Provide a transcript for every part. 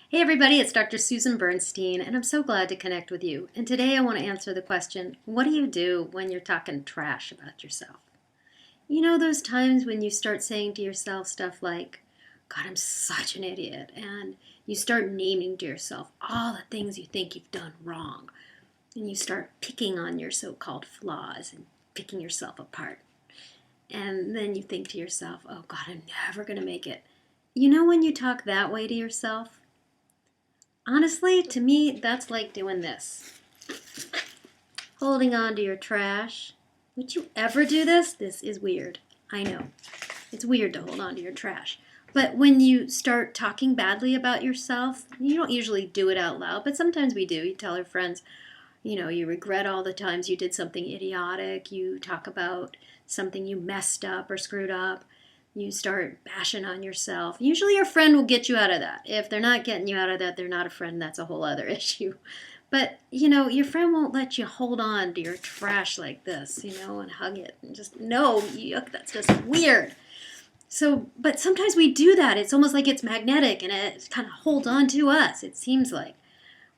Hey everybody, it's Dr. Susan Bernstein, and I'm so glad to connect with you. And today I want to answer the question, what do you do when you're talking trash about yourself? You know those times when you start saying to yourself stuff like, God, I'm such an idiot, and you start naming to yourself all the things you think you've done wrong, and you start picking on your so-called flaws and picking yourself apart. And then you think to yourself, oh God, I'm never going to make it. You know when you talk that way to yourself? Honestly, to me, that's like doing this. Holding on to your trash. Would you ever do this? This is weird. I know. It's weird to hold on to your trash. But when you start talking badly about yourself, you don't usually do it out loud, but sometimes we do. You tell your friends, you regret all the times you did something idiotic. You talk about something you messed up or screwed up. You start bashing on yourself. Usually your friend will get you out of that. If they're not getting you out of that, they're not a friend. That's a whole other issue. But, your friend won't let you hold on to your trash like this, and hug it. And just, no, yuck, that's just weird. So, but sometimes we do that. It's almost like it's magnetic and it kind of holds on to us, it seems like.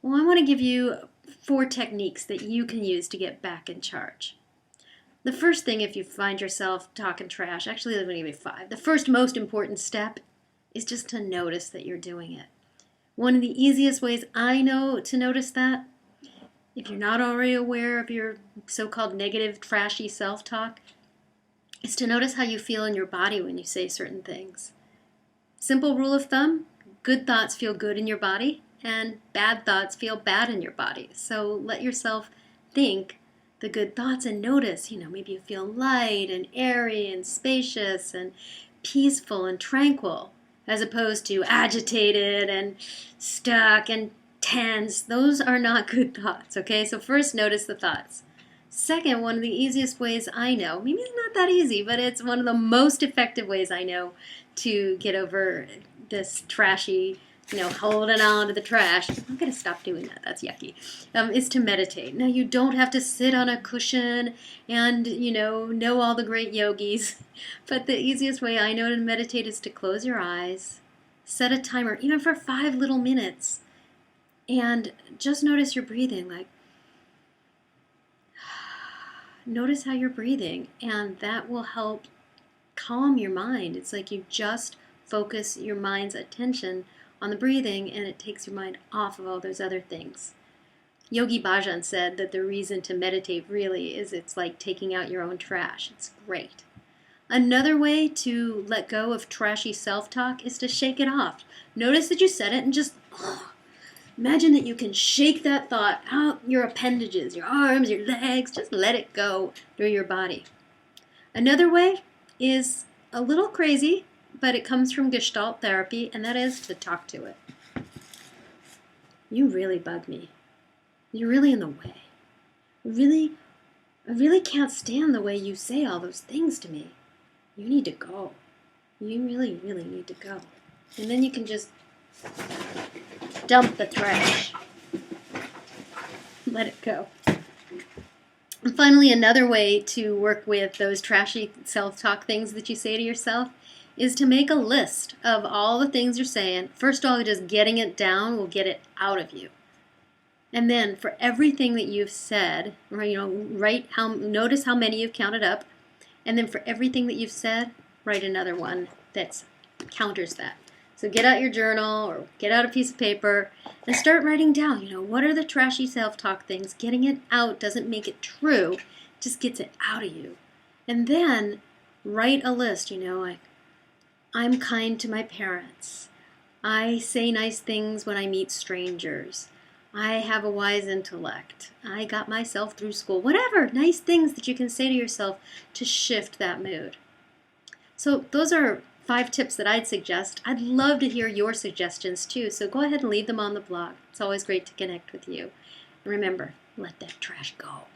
Well, I want to give you 4 techniques that you can use to get back in charge. The first thing, if you find yourself talking trash, actually, let me give you 5. The first most important step is just to notice that you're doing it. One of the easiest ways I know to notice that, if you're not already aware of your so-called negative, trashy self-talk, is to notice how you feel in your body when you say certain things. Simple rule of thumb, good thoughts feel good in your body, and bad thoughts feel bad in your body. So let yourself think the good thoughts and notice, maybe you feel light and airy and spacious and peaceful and tranquil, as opposed to agitated and stuck and tense. Those are not good thoughts, okay? So first, notice the thoughts. Second, one of the easiest ways I know, maybe it's not that easy, but it's one of the most effective ways I know to get over this trashy, holding on to the trash. I'm going to stop doing that. That's yucky. Is to meditate. Now, you don't have to sit on a cushion and, know all the great yogis. But the easiest way I know to meditate is to close your eyes, set a timer, even for 5 little minutes, and just notice your breathing. Like, notice how you're breathing, and that will help calm your mind. It's like you just focus your mind's attention on the breathing, and it takes your mind off of all those other things. Yogi Bhajan said that the reason to meditate really is it's like taking out your own trash. It's great. Another way to let go of trashy self-talk is to shake it off. Notice that you said it and just imagine that you can shake that thought out your appendages, your arms, your legs. Just let it go through your body. Another way is a little crazy, but it comes from Gestalt therapy, and that is to talk to it. You really bug me. You're really in the way. I really can't stand the way you say all those things to me. You need to go. You really, really need to go. And then you can just dump the trash. Let it go. And finally, another way to work with those trashy self-talk things that you say to yourself is to make a list of all the things you're saying. First of all, just getting it down will get it out of you. And then for everything that you've said, notice how many you've counted up. And then for everything that you've said, write another one that counters that. So get out your journal or get out a piece of paper and start writing down, what are the trashy self-talk things? Getting it out doesn't make it true, it just gets it out of you. And then write a list, like, I'm kind to my parents. I say nice things when I meet strangers. I have a wise intellect. I got myself through school. Whatever, nice things that you can say to yourself to shift that mood. So those are 5 tips that I'd suggest. I'd love to hear your suggestions too, so go ahead and leave them on the blog. It's always great to connect with you. And remember, let that trash go.